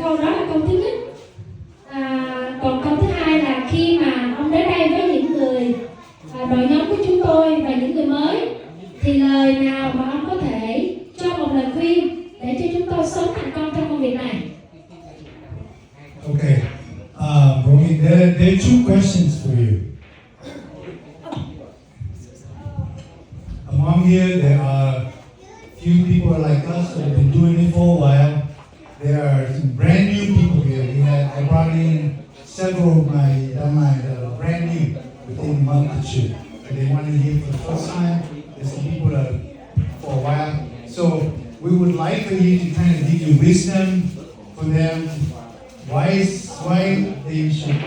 câu đó là câu thứ nhất. Còn câu thứ hai là khi mà ông đến đây với những người đội nhóm của chúng tôi và những người mới, thì lời nào mà ông có thể cho một lời khuyên để cho chúng tôi sớm thành công trong công việc này? Okay, Romi, there are two questions for you. Among here, there are few people like us that have been doing it for a while. There are some brand new people here. I brought in several of my downline that are brand new within a month or two. They want to hear for the first time. There's some people that are for a while. So we would like for you to kind of give you wisdom for them. Why they should,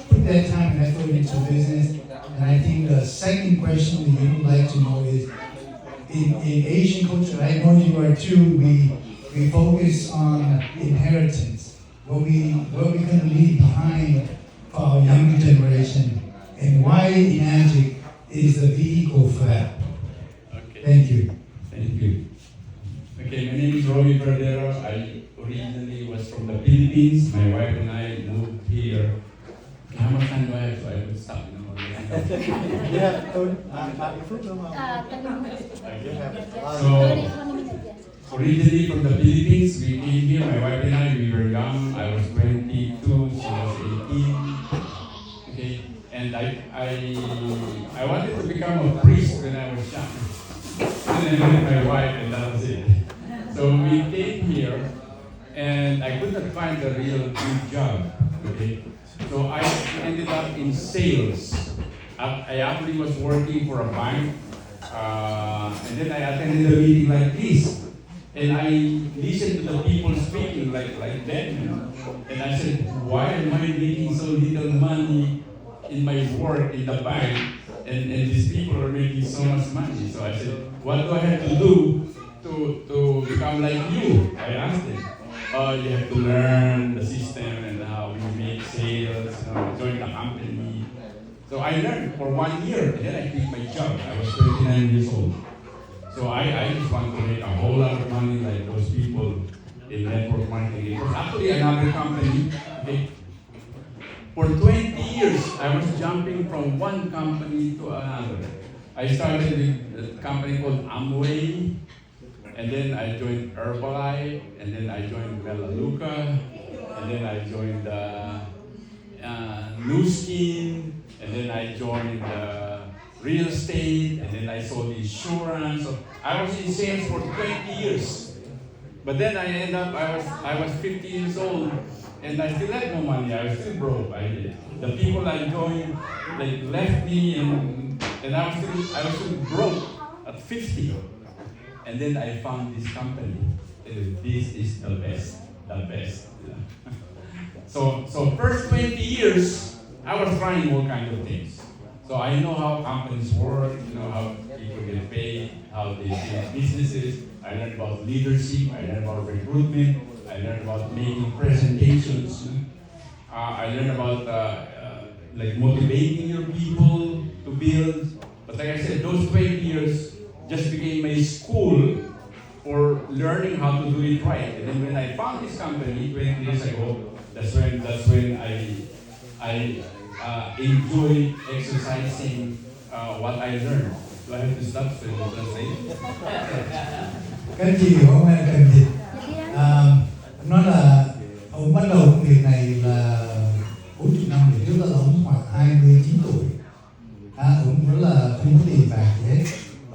put their time and effort into business. And I think the second question that you would like to know is, in Asian culture, I know you are too, we focus on inheritance, what we can leave behind for our younger generation, and why Enagic is the vehicle for that. Okay. Thank you. Thank you. Okay, my name is Romi. I originally was from the Philippines. My wife and I moved here. How much time do I have? So I will stop. Yeah, So, originally from the Philippines, we came here. My wife and I, we were young. I was 22, she was 18. Okay, and I wanted to become a priest when I was young. And I met my wife, and that was it. So we came here, and I could not find a real good job. Okay, so I ended up in sales. I actually was working for a bank, and then I attended a meeting like this, and I listened to the people speaking like them, and I said, why am I making so little money in my work in the bank, and these people are making so much money? So I said, what do I have to do to become like you? I asked them. You have to learn the system and how you make sales, join the company. So I learned for 1 year, and then I quit my job. I was 29 years old. So I just want to make a whole lot of money like those people in network marketing. It was actually another company. Okay. For 20 years, I was jumping from one company to another. I started with a company called Amway, and then I joined Herbalife, and then I joined Melaleuca, and then I joined New Skin, and then I joined real estate, and then I sold insurance. So I was in sales for 20 years. But then I ended up, I was 50 years old, and I still had no money. I was still broke. The people I joined, like, left me, and I was still broke at 50. And then I found this company. This is the best. So first 20 years, I was trying all kinds of things. So I know how companies work, how people get paid, how they build businesses. I learned about leadership, I learned about recruitment, I learned about making presentations. I learned about like motivating your people to build. But like I said, those 20 years just became a school for learning how to do it right. And then when I found this company 20 years ago, that's when I enjoy exercising what I learned. Do I have to stop so you translate? Các anh chị hiểu không hay là cần dịch? Nói là ông bắt đầu công việc này là 40 năm về trước, là ông khoảng 29 tuổi. Ông rất là không có tiền bạc gì hết.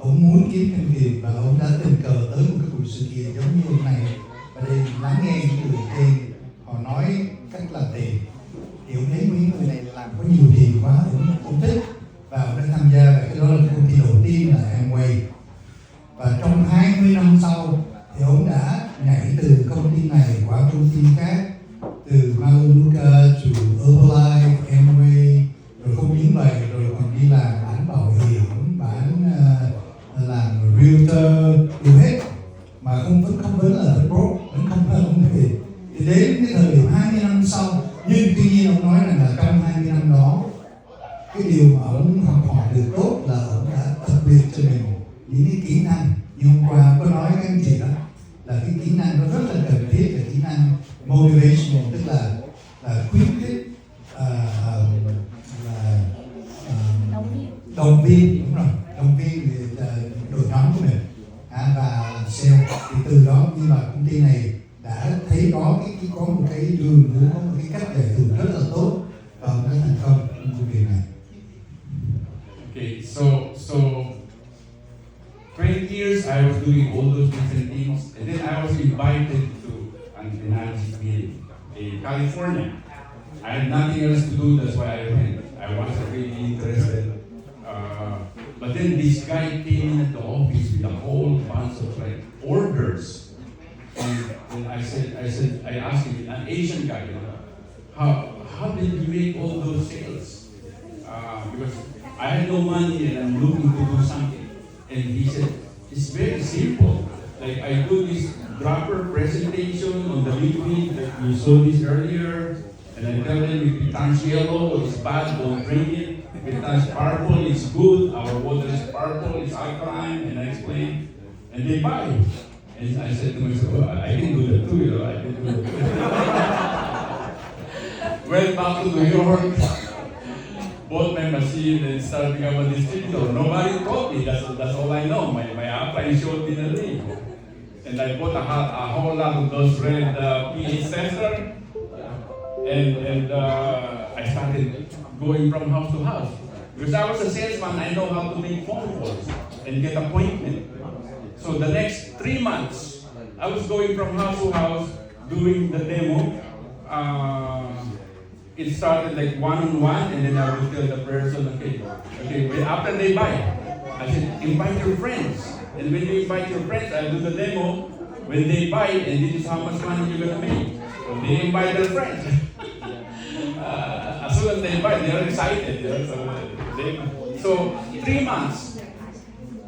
Ông muốn kiếm thêm tiền và ông đã tình cờ tới một cái buổi sự kiện giống như hôm này và để lắng nghe những người trên họ nói cách làm tiền. Thì ông thấy những người này làm có nhiều tiền quá, ông thích và ông đã tham gia vào cái đó là công ty đầu tiên là Amway. Và trong 20 năm sau thì ông đã nhảy từ công ty này qua công ty khác, từ Melaleuca to Herbalife, Amway, rồi không những vậy rồi còn đi làm bán bảo hiểm, làm realtor, đủ hết mà vẫn không vẫn là broke, vẫn không có tiền. Thì đến cái thời điểm 20 năm sau, nhưng tuy nhiên ông nói rằng là trong 20 năm đó, cái điều mà ông học hỏi được tốt là ông đã tập luyện cho mình những cái kỹ năng. Như hôm qua có nói các anh chị đó là cái kỹ năng nó rất là cần thiết, là kỹ năng motivational, tức là khuyến khích, động viên, đúng rồi, động viên đội nhóm của mình và làm sale. Thì từ đó nhưng mà công ty này đã thấy có một cái đường hướng, có một cái cách giải thưởng rất là tốt và nó thành công trong công việc này. Okay, so 20 years I was doing all those different things, and then I was invited to an Enagic meeting in California. I had nothing else to do, that's why I went. I wasn't really interested. But then this guy came in at the office with a whole bunch of like orders, and I asked him, an Asian guy, you know, how did you make all those sales? Because I had no money and I'm looking to do something. And he said, it's very simple. Like I do this dropper presentation on the liquid that you saw this earlier, and I tell them if it turns yellow, it's bad, don't drink it. If it turns purple, it's good. Our water is purple, it's alkaline, and I explain, and they buy. And I said to myself, well, I can do that too, you know, I can do that too. Went back to New York, bought my machine and started becoming a distributor. Nobody taught me, that's all I know. My upline showed me the link. And I bought a whole lot of those red pH sensors, and I started going from house to house. Because I was a salesman, I know how to make phone calls and get appointments. So the next 3 months, I was going from house to house doing the demo. It started like one-on-one, and then I would tell the person, okay, after they buy, I said, invite your friends. And when you invite your friends, I do the demo. When they buy, and this is how much money you're gonna make. So they invite their friends. As soon as they buy, they're excited. You know? So 3 months.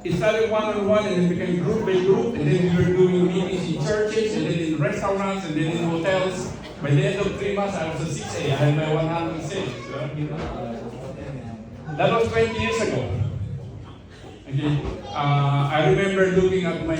It started one-on-one, and it became group by group, and then we were doing meetings in churches, and then in restaurants, and then in hotels. By the end of 3 months, I was a 6A. I had my 100 sales. That was 20 years ago. Okay. I remember looking at my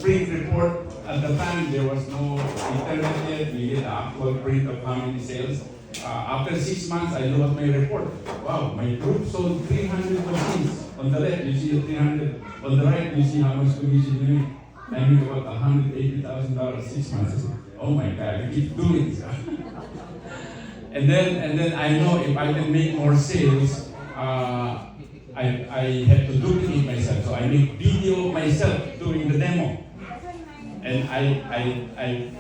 print report. At the time, there was no internet yet. We get the actual print of how many sales. After 6 months, I look at my report. Wow, my group sold 300 machines. On the left, you see the 300. On the right, you see how much commission you make. I made about $180,000 6 months. Oh my God, I keep doing this. and then I know if I can make more sales, I have to duplicate myself. So I make video of myself doing the demo. And I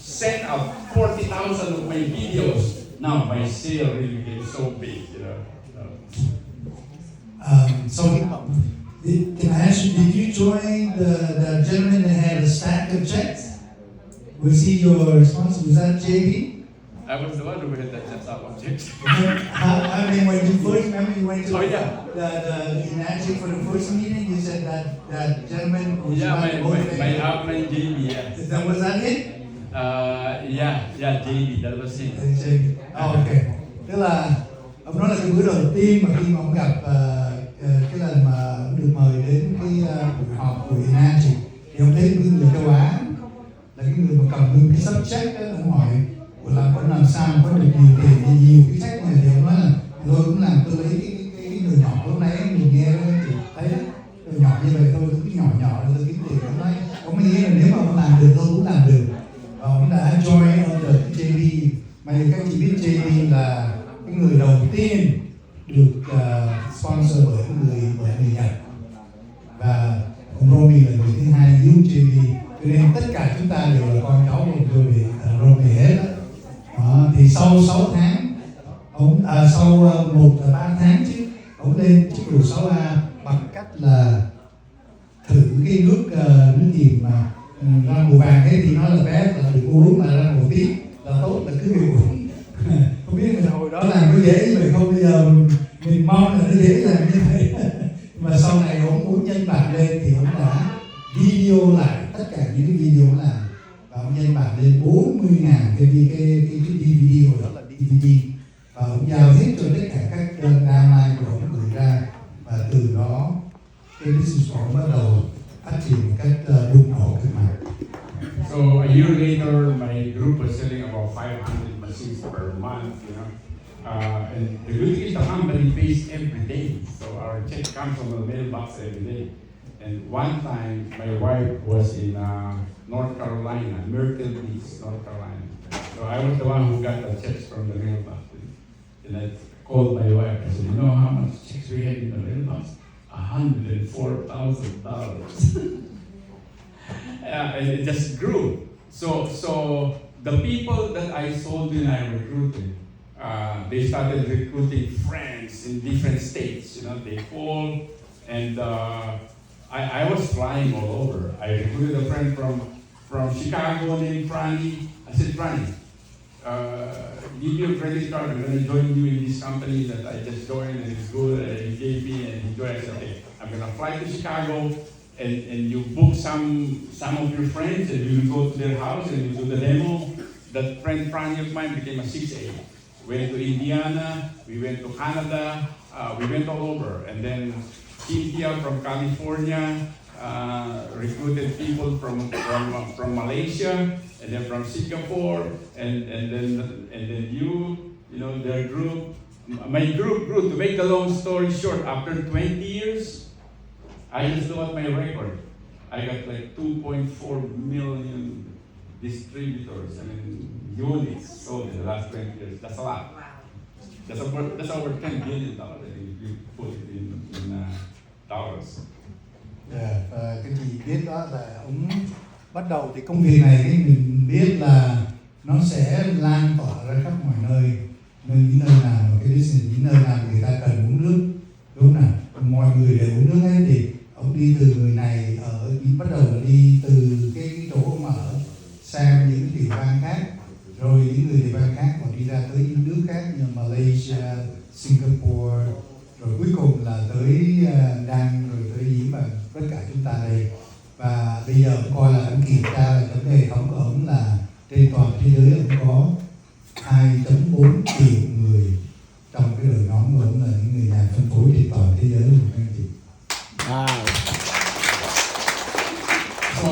sent out 40,000 of my videos. Now my sale really gets so big, you know. So can I ask you, did you join the gentleman that had a stack of checks? Was he your responsible? Was that JB? I was the one who had that stack of checks. I mean, when you first, remember you went to the Enagic for the first meeting, you said that gentleman was my upline JB, yeah. Was that it? Yeah, JB, that was it. Ok. Tức là ông nói là cái bữa đầu tiên mà khi mà ông gặp cái lần mà được mời đến cái buổi họp của Enagic thì ông thấy cái người châu Á là cái người mà cầm nguyên cái subject đó, ông hỏi ông làm sao mà có được nhiều tiền thì nhiều cái sách này, thì ông nói là tôi cũng làm, tôi lấy cái người nhỏ lúc nãy mình nghe thì thấy người nhỏ như vậy thôi, cái nhỏ tôi kiếm tiền. Ông mới nghĩ là nếu mà ông làm được tôi cũng làm được. Và ông đã join under JB. Mà các chị biết JB là cái người đầu tiên được sponsor bởi người Nhật, và ông Romi là người thứ hai giúp JB, cho nên tất cả chúng ta đều là con cháu của Romi hết đó. Thì sau 6 tháng sau 3 tháng chứ ông lên chức vụ 6A bằng cách là thử cái nước gì mà ra màu vàng ấy thì nó là bé là được uống, mà ra màu tím là tốt, là cứ việc uống. Không biết là hồi đó làm có dễ như vậy không, bây giờ mình mong là nó dễ làm như vậy. Mà sau này ông muốn nhân bản lên thì ông đã video lại tất cả những cái video ông làm, và ông nhân bản lên 40.000 cái DVD, hồi đó là DVD, và ông giao hết cho tất cả các đơn downline của ông gửi ra, và từ đó cái business của ông bắt đầu phát triển một cách bùng nổ cực mạnh. So a year later, my group was selling about 500 machines per month, you know. And the good thing is the company pays every day. So our check comes from the mailbox every day. And one time, my wife was in North Carolina, Myrtle Beach, North Carolina. So I was the one who got the checks from the mailbox. And I called my wife. I said, you know how much checks we had in the mailbox? $104,000. And it just grew. So the people that I sold and I recruited, they started recruiting friends in different states. You know, they called, and I was flying all over. I recruited a friend from Chicago named Franny. I said, Franny, give me a credit card. I'm going to join you in this company that I just joined, and it's good. And he gave me, and he joined. I said, okay, I'm going to fly to Chicago, and you book some of your friends, and you go to their house, and you do the demo. That friend Franny of mine became a 6A. Went to Indiana, we went to Canada, we went all over. And then Cynthia from California recruited people from Malaysia, and then from Singapore, and then you know, their group. My group grew. To make the long story short, after 20 years, I just look at my record. I got like 2.4 million distributors, I mean units sold in the last 20 years. That's a lot. That's over $10 billion if you put it in dollars. Yeah, và cái chị biết đó là ông bắt đầu thì công việc này thì mình biết là nó sẽ lan tỏa ra khắp mọi nơi, những nơi nào mà cái business, những nơi nào người ta cần uống nước, đúng không nào? Mọi người đều uống nước hết thì ông đi từ người này bắt đầu là đi từ cái chỗ ông ở sang những địa bàn khác, rồi những người địa bàn khác còn đi ra tới những nước khác như Malaysia, Singapore, rồi cuối cùng là tới Đan, rồi tới Ý và tất cả chúng ta đây. Và bây giờ ông coi là ông kiểm tra là trong cái hệ thống của ông là trên toàn thế giới ông có 2.4 triệu người trong cái đội nhóm của ông là những người nhà phân phối trên toàn thế giới của anh chị. So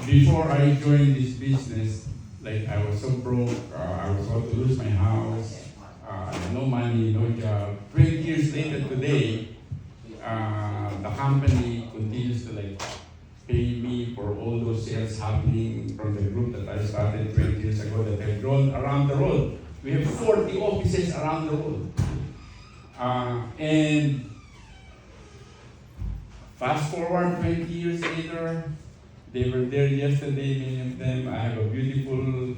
before I joined this business, like I was so broke, I was about to lose my house, no money, no job. 20 years later today, the company continues to like pay me for all those sales happening from the group that I started 20 years ago that have grown around the world. We have 40 offices around the world. And fast forward 20 years later, they were there yesterday, many of them. I have a beautiful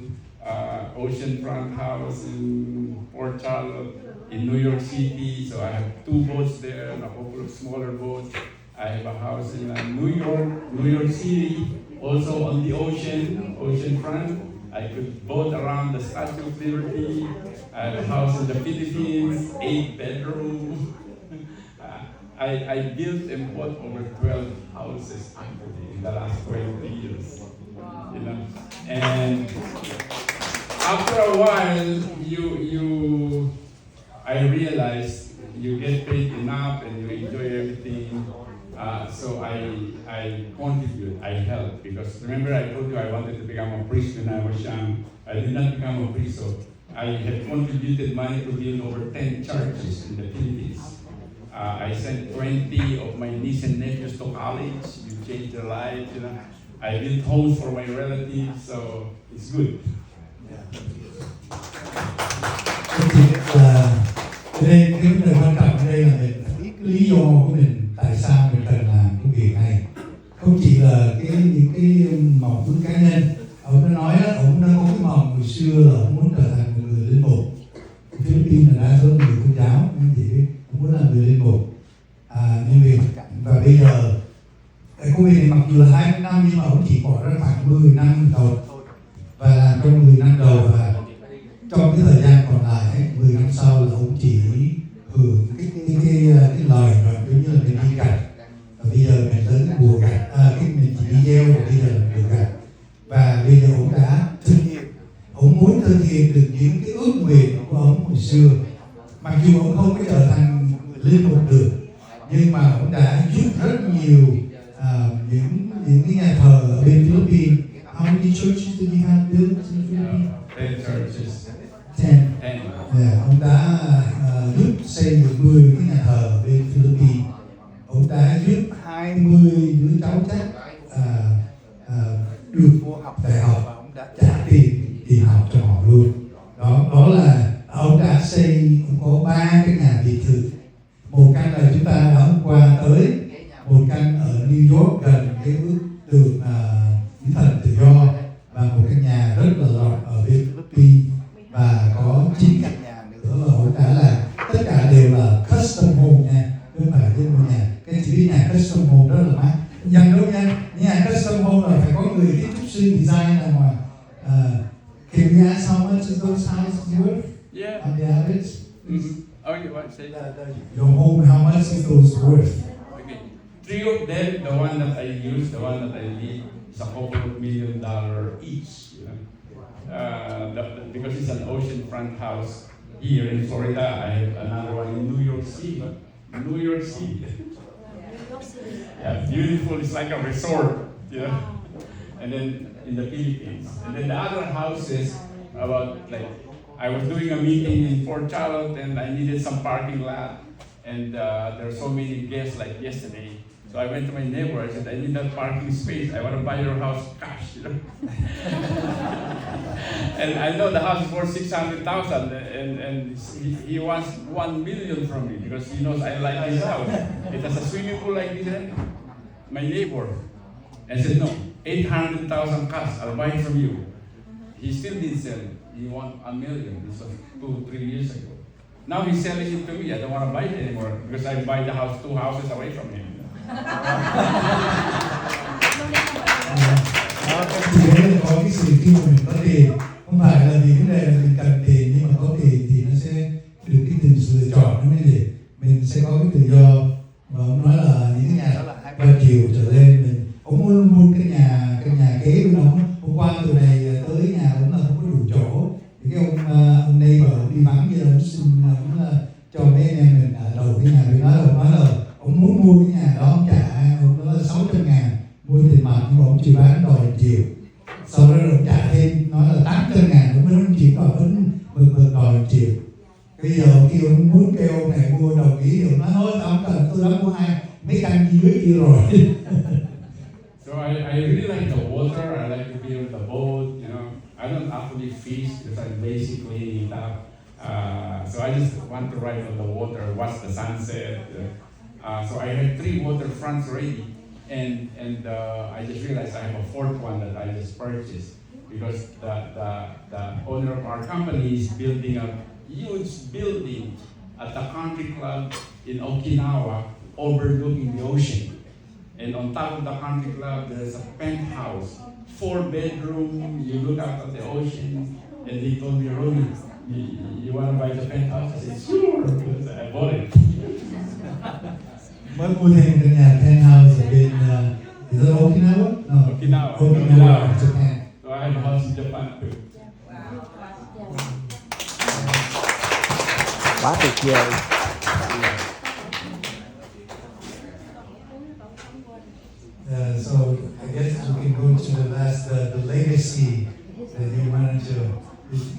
oceanfront house in Port Charlotte, in New York City. So I have 2 boats there and a couple of smaller boats. I have a house in New York City, also on the oceanfront. I could boat around the Statue of Liberty. I have a house in the Philippines, 8 bedroom. I built and bought over 12 houses actually in the last 20 years. You know, and after a while, I realized you get paid enough and you enjoy everything. So I contribute, I help, because remember I told you I wanted to become a priest when I was young. I did not become a priest, so I had contributed money to build over 10 churches in the Philippines. I sent 20 of my nieces and nephews to college. You changed their lives, you know. I built homes for my relatives, so it's good. Đây cái vấn đề quan trọng ở đây là mình phải biết cái lý do của mình tại sao mình cần làm công việc này, không chỉ là những cái mong muốn cá nhân. Ông đã nói đó, ông đã có cái mong hồi xưa là ông muốn trở thành một người linh mục. Philippines là đa số người Công giáo, anh chị biết, ông muốn làm người linh mục. Nhưng vì và bây giờ cái công việc này mặc dù là 20 năm nhưng mà ông chỉ bỏ ra khoảng 10 năm đầu và làm trong 10 năm đầu, và trong cái thời gian còn lại 10 năm sau là ông chỉ hưởng cái lời rồi, giống như là mình đi gặt và bây giờ mình tới cái bùa gặt, mình chỉ đi gieo và bây giờ là bùa gặt. Và bây giờ ông đã thực hiện, ông muốn thực hiện được những cái ước nguyện của ông hồi xưa, mặc dù ông không có trở thành linh mục được, nhưng mà ông đã giúp rất nhiều những cái nhà thờ ở bên Philippines how many churches did you have built in Philippines? 10 churches. 10. 10. Yeah, ông đã giúp xây dựng 10 cái nhà thờ ở bên Philippines. Ông đã giúp 20 đứa cháu chắc được vô học đại học và ông đã trả tiền đi học cho họ luôn. Đó là ông đã xây, ông có 3 cái nhà biệt thự. Một căn là chúng ta đã hôm qua tới, một căn ở New York gần cái bức tường Nữ Thần Tự Do, và một căn nhà rất là rộng ở bên Philippines, và có 9 căn nhà nữa, và ông đã là tất cả đều là custom home nha, không phải cái ngôi nhà. Cái chỉ biết nhà custom home rất là mắc. Dần đâu nha, nhà custom home là phải có người kiến trúc sư design là ngoài. Can you ask how much is those houses worth? Yeah. On the average? Mm-hmm. Oh, you want to say? Your home, how much is those worth? Okay. 3 of them, the one that I use, the one that I live, is a couple of $1 million each. You know? Because it's an oceanfront house. Here in Florida, I have another one in New York City. New York City. Yeah, beautiful. It's like a resort, you know. And then in the Philippines, and then the other houses, about like I was doing a meeting in Fort Charlotte, and I needed some parking lot, and there are so many guests like yesterday. So I went to my neighbor. I said, I need that parking space. I want to buy your house cash, you know. And I know the house is worth $600,000, and he wants $1 million from me because he knows I like his house. It has a swimming pool like this, right? My neighbor, and said, no, $800,000 cash. I'll buy it from you. He still didn't sell it. He won $1 million. This was 2-3 years ago. Now he's selling it to me. I don't want to buy it anymore because I buy the house 2 houses away from him. Thì đấy là có cái sự khi mà mình có tiền, không phải là vì vấn đề là mình cần tiền, nhưng mà có tiền thì nó sẽ được cái từ sự lựa chọn, nó mới để mình sẽ có cái tự do. Và ông nói là những cái nhà đó là 2-3 triệu trở lên, ông muốn mua cái nhà kế bên ông. Hôm qua từ này tới nhà ông là không có đủ chỗ, thì cái ông neighbor ông đi vắng vậy, ông xin ông là cho mấy anh em mình ở đầu cái nhà bên đó, ông nói là ông muốn mua cái nhà đó, ông trả ông nói là 600.000 mua tiền mặt, nhưng mà ông chỉ bán đòi 1 triệu. Sau đó ông trả thêm nói là 800.000, ông mới chỉ đòi vẫn đòi 1 triệu. Bây giờ kêu ông muốn kêu ông này mua đồng ý, ông nói thôi tao không cần, tôi đã mua mấy căn dưới kia rồi. So I really like the water. I like to be on the boat. You know, I don't actually fish because I'm lazy cleaning it up. So I just want to ride on the water, watch the sunset. So I had 3 waterfronts already, and I just realized I have a 4th one that I just purchased because the owner of our company is building a huge building at the country club in Okinawa overlooking the ocean. And on top of the country club, there's a penthouse, 4-bedroom. You look out at the ocean, and he told me, Romi, you want to buy the penthouse? I said, sure. I bought it. Mới mua thêm cái nhà penthouse ở bên is it Okinawa? No. Okinawa, Japan. So I have a house in Japan too. Quá tuyệt vời. So I guess we can go to the last, the legacy that you wanted to.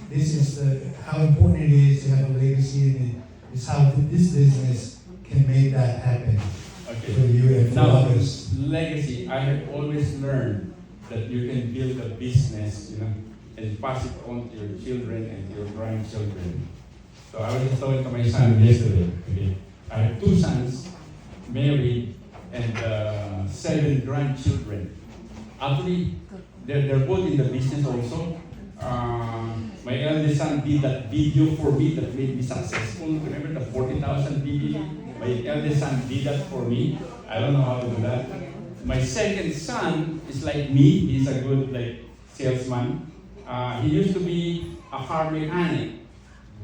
This is how important it is to have a legacy, and it's how this business can make that happen for you and for others. Legacy. I have always learned that you can build a business, you know, and pass it on to your children and to your grandchildren. So I was just talking to my son yesterday. Okay, I have 2 sons, married, and 7 grandchildren. Actually, they're both in the business also. My eldest son did that video for me that made me successful. Remember the 40,000 video? My eldest son did that for me. I don't know how to do that. My second son is like me. He's a good salesman. He used to be a car mechanic,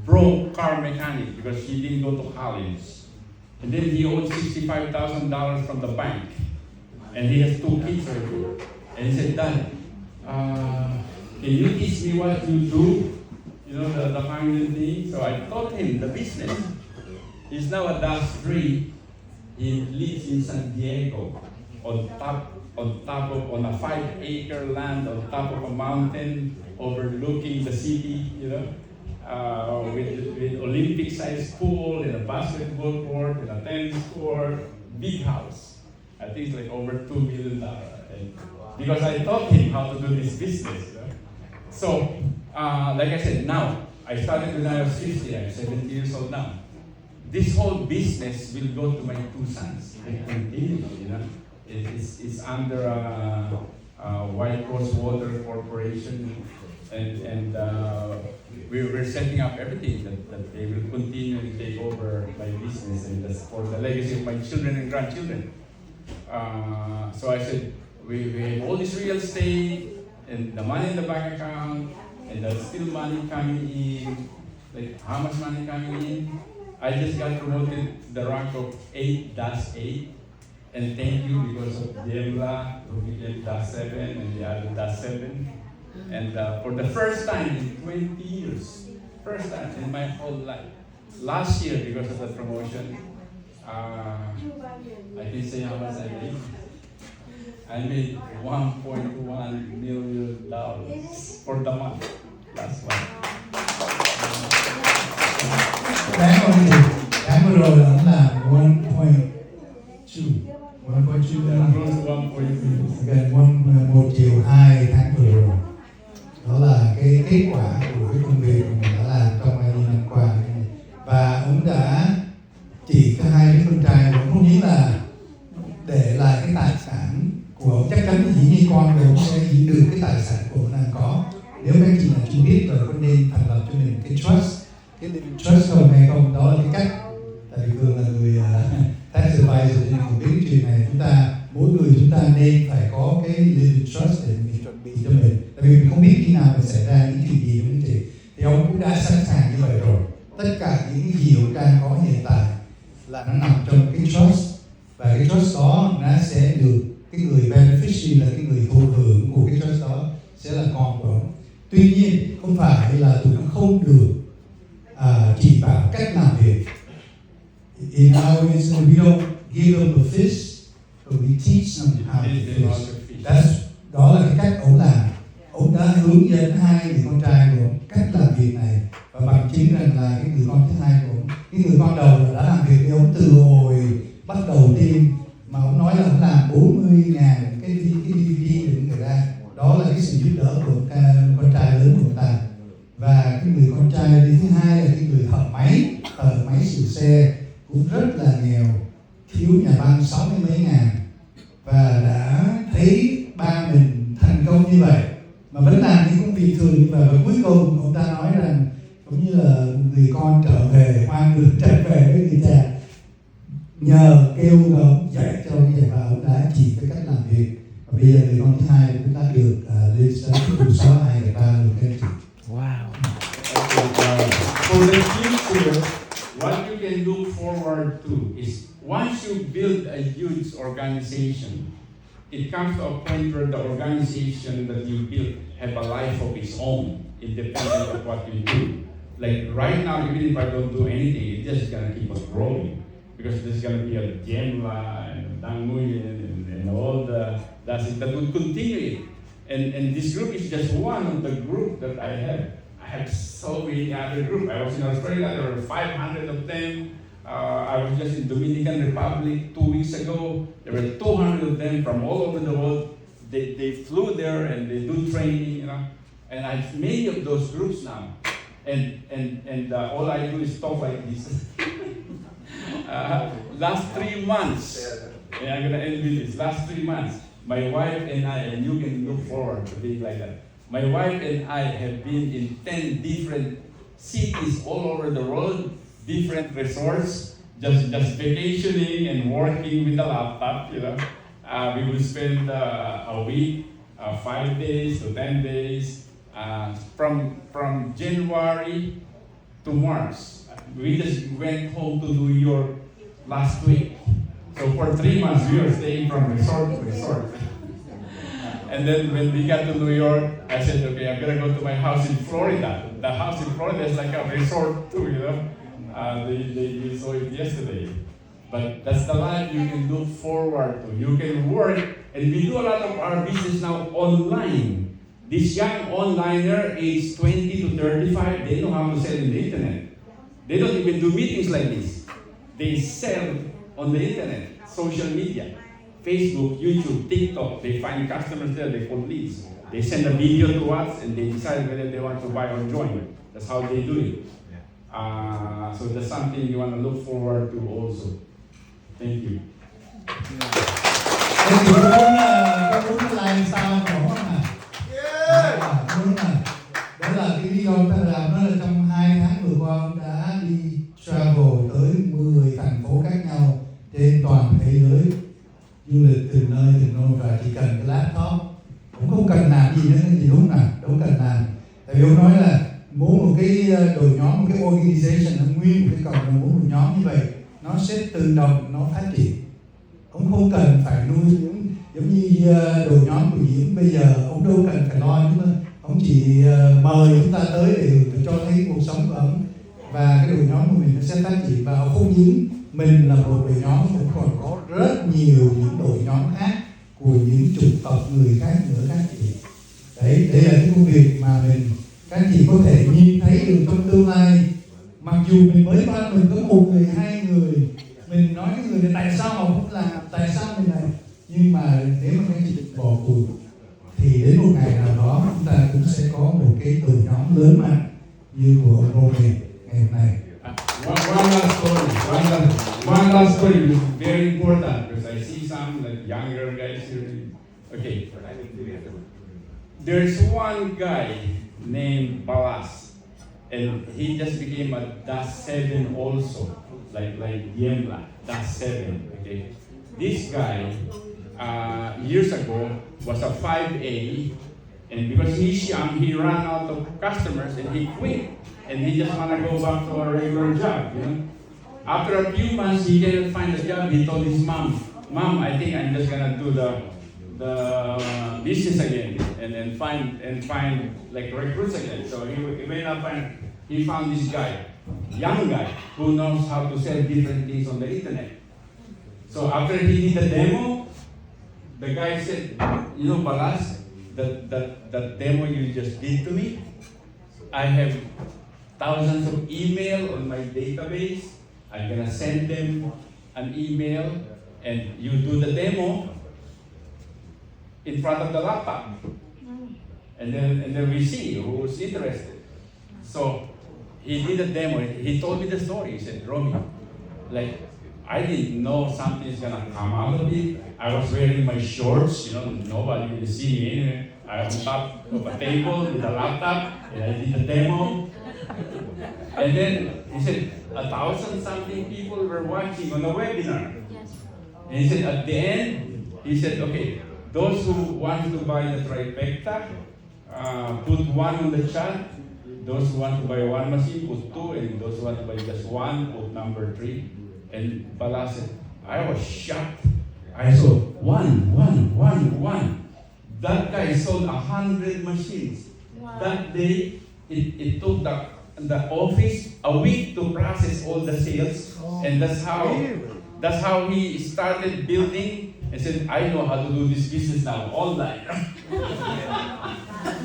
broke car mechanic because he didn't go to college. And then he owed $65,000 from the bank. And he has 2 kids already. And he said, Dad, can you teach me what you do? You know, the family thing. So I taught him the business. He's now at age 3. He lives in San Diego. on a 5-acre land on top of a mountain overlooking the city, with Olympic-sized pool and a basketball court and a tennis court, big house. I think it's like over $2 million. And because I taught him how to do this business. So, like I said, now, I started when I was 50, I'm 70 years old now. This whole business will go to my 2 sons. It continue, It's under White Coast Water Corporation, and we're setting up everything that they will continue to take over my business, and that's for the legacy of my children and grandchildren. So I said, we have all this real estate, and the money in the bank account, and there's still money coming in. Like, how much money coming in? I just got promoted to the rank of 8-8, and thank you because of Diemla, who became -7, and the other -7. And for the first time in 20 years, first time in my whole life, last year because of the promotion, I can say how much I made. I made $1.1 million for the month, last month. Tháng vừa rồi là 1.2 gần 1,2 triệu tháng vừa rồi. Đó là cái kết quả của cái công việc mà mình đã làm trong 20 năm qua. Và ông đã chỉ có 2 đứa con trai, ông không nghĩ là để lại cái tài sản của ông, chắc chắn dĩ nhiên con rồi ông sẽ giữ được cái tài sản của ông đang có. Nếu các chị là chưa biết rồi, có nên thành lập cho mình cái trust, cái living trust không hay không, đó là cái cách. Tại vì Cường là người tax advisor nên cũng biết cái chuyện này. Mỗi người chúng ta nên phải có cái living trust để mình chuẩn bị cho mình. Tại vì mình không biết khi nào mình xảy ra những chuyện gì, đúng không chị? Thì ông cũng đã sẵn sàng như vậy rồi. Tất cả những cái gì ông đang có hiện tại là nó nằm trong cái trust, và cái trust đó nó sẽ được cái người beneficiary, là cái người thụ hưởng của cái trust đó sẽ là con của ông. Tuy nhiên không phải là tụi nó không được chỉ bảo cách làm việc. In our business, we don't give them a fish, but we teach them how to fish. Đó là cái cách ông làm. Ông đã hướng dẫn 2 người con trai của ông cách làm việc này, và bằng chứng rằng là cái người con thứ hai của ông, cái người con đầu là đã làm việc với ông từ hồi bắt đầu tiên, mà ông nói là ông làm 40.000 cái DVD để người ra. Đó là cái sự giúp đỡ của con trai lớn của ông ta. Và cái người con trai thứ hai là cái người thợ máy sửa xe, cũng rất là nghèo, thiếu nhà băng 60 mấy ngàn, và đã thấy ba mình thành công như vậy mà vẫn làm những công việc thường như vậy. Và cuối cùng ông ta nói rằng cũng như là người con trở về, hoang đường trở về với người cha, nhờ kêu ông dạy cho cái giải, và ông đã chỉ cái cách làm việc. Và bây giờ người con thứ hai cũng đã được lên sân khấu 6-2-3 được khen chị. Wow. For the future, what you can look forward to is once you build a huge organization, it comes to a point where the organization that you build have a life of its own, independent of what you do. Like right now, even if I don't do anything, it's just gonna keep on growing because there's gonna be a Gemla and Dang Nguyen and all that will continue it. And this group is just one of the group that I have. I have so many other groups. I was in Australia, there were 500 of them. I was just in Dominican Republic 2 weeks ago. There were 200 of them from all over the world. They flew there and they do training, And I have many of those groups now. And all I do is talk like this. Last 3 months, and I'm gonna end with this. Last 3 months, my wife and I, and you can look forward to being like that. My wife and I have been in 10 different cities all over the world, different resorts, just vacationing and working with the laptop, We will spend a week, 5 days to 10 days, from January to March. We just went home to New York last week. So for 3 months, we were staying from resort to resort. And then when we got to New York, I said, okay, I'm gonna go to my house in Florida. The house in Florida is like a resort too, They saw it yesterday. But that's the life you can look forward to. You can work, and we do a lot of our business now online. This young onliner, age 20 to 35, they know how to sell in the internet. They don't even do meetings like this. They sell on the internet, social media, Facebook, YouTube, TikTok. They find customers there, they call leads. They send a video to us and they decide whether they want to buy or join. That's how they do it. So that's something you want to look forward to also. Thank you. Em chỉ muốn like sao có không à? Muốn à. Đó là cái lý do ta làm, đó là trong 2 tháng vừa qua ông đã đi travel tới 10 thành phố khác nhau trên toàn thế giới, du lịch từ nơi từ nôi, và chỉ cần cái laptop, cũng không cần làm gì nữa, gì đúng nào, đâu cần làm. Tại vì ông nói là muốn một cái đội nhóm, một cái organization, nguyên một cái cộng đồng, muốn một nhóm như vậy, nó sẽ tự động nó phát triển. Ông không cần phải nuôi những giống như đội nhóm của Diễm bây giờ, ông đâu cần phải lo, nhưng mà ông chỉ mời chúng ta tới để cho thấy cuộc sống của ông, và cái đội nhóm của mình nó sẽ phát triển. Và không những mình là một đội nhóm, cũng còn có rất nhiều những đội nhóm khác của những chủng tộc người khác nữa các chị. Đấy, đây là cái công việc mà các chị có thể nhìn thấy được trong tương lai. Mặc dù mình mới ban mình có 1 người, 2 người, mình nói cái người này tại sao họ không làm, tại sao mình này, nhưng mà nếu mà các chị bỏ cuộc thì đến một ngày nào đó chúng ta cũng sẽ có một cái đội nhóm lớn mạnh như của ông Romi ngày hôm nay. One last story is very important because I see some like younger guys here. Okay, there's one guy named Balas, and he just became a +7 also, like Yemla, +7. Okay, this guy years ago was a 5A, and because he's young, he ran out of customers and he quit, and he just want to go back to a regular job, you know. After a few months, he didn't find a job. He told his mom, I think I'm just gonna do the business again and find like recruits again. So he went up and he found this guy, young guy, who knows how to sell different things on the internet. So after he did the demo, the guy said, you know, Balas, that demo you just did to me, I have thousands of email on my database. I'm gonna send them an email and you do the demo in front of the laptop. And then we see who's interested. So he did a demo. He told me the story. He said, Romi, like, I didn't know something's gonna come out of it. I was wearing my shorts, you know, nobody will see me anyway. I was on top of a table with a laptop and I did the demo. And then he said 1,000-something people were watching on a webinar. And he said at the end, he said, okay, those who want to buy the trifecta, put 1 on the chat. Those who want to buy 1 machine, put 2. And those who want to buy just 1, put number 3. And Bala said, I was shocked. I saw 1. That guy sold 100 machines. Wow. That day, it took the office a week to process all the sales. Oh, and that's how he started building and said, I know how to do this business now, online.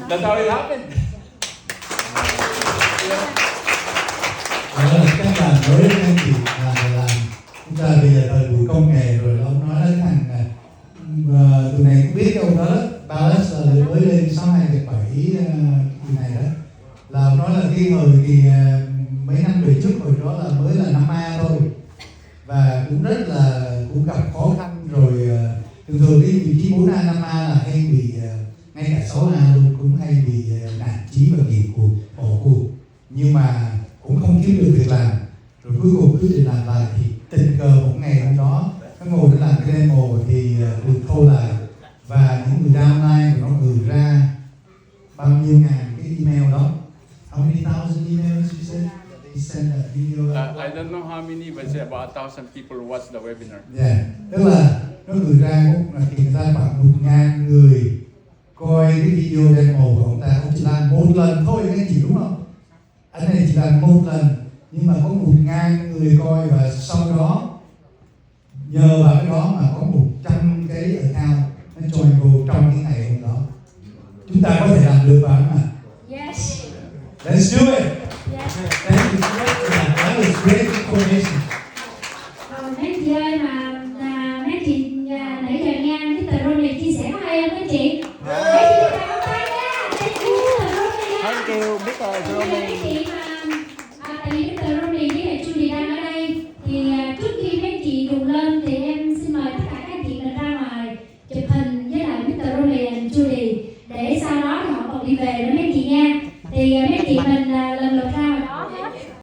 That's how it happened. Các bạn mới anh chị làm chúng ta bây giờ thời buổi công nghệ rồi, ông nói đến thằng tụi này cũng biết ông đó, Balas mới lên 62-7 kỳ này đó, là ông nói là cái hồi kỳ mấy năm về trước hồi đó là mới là 5A thôi, và cũng rất là cũng gặp khó khăn rồi. Thường cái vị trí 4A 5A là hay bị ngay cả 6A luôn cũng hay bị nản chí và nghỉ cuộc, bỏ cuộc, nhưng mà cũng không kiếm được việc làm, rồi cuối cùng cứ làm lại thì tình cờ một ngày hôm đó nó ngồi để làm cái demo thì được thôi lại, và những người downline của nó gửi ra bao nhiêu ngàn cái email đó. How many thousand emails you said that they send a video? I don't know how many, but it's about 1,000 people watch the webinar. Yeah, tức là nó gửi ra thì người ta khoảng 1.000 người coi cái video demo của ông ta. Ông chỉ làm 1 lần thôi các anh chị, đúng không? Anh này chỉ làm 1 lần nhưng mà có 1.000 người coi, và sau đó nhờ vào cái đó mà có 100 cái account nó join vô trong cái ngày hôm đó. Chúng ta có thể làm được phải không ạ? Yes. Let's do it. Yes. Thank you. That was great information. Rồi mấy chị ơi mấy chị nãy giờ nghe Mr. Romi chia sẻ có hay không mấy chị? Mấy chị chúng ta bắt tay nha. Thank you Mr. Romi. Thank you Mr. Romi. Mấy chị tại vì Mr. Romi với lại Julie đang ở đây thì trước khi mấy chị dùng lên thì em xin mời tất cả các chị mình ra ngoài chụp hình với lại Mr. Romi and Julie để sau đó thì họ còn đi về nữa mấy chị nha. Thì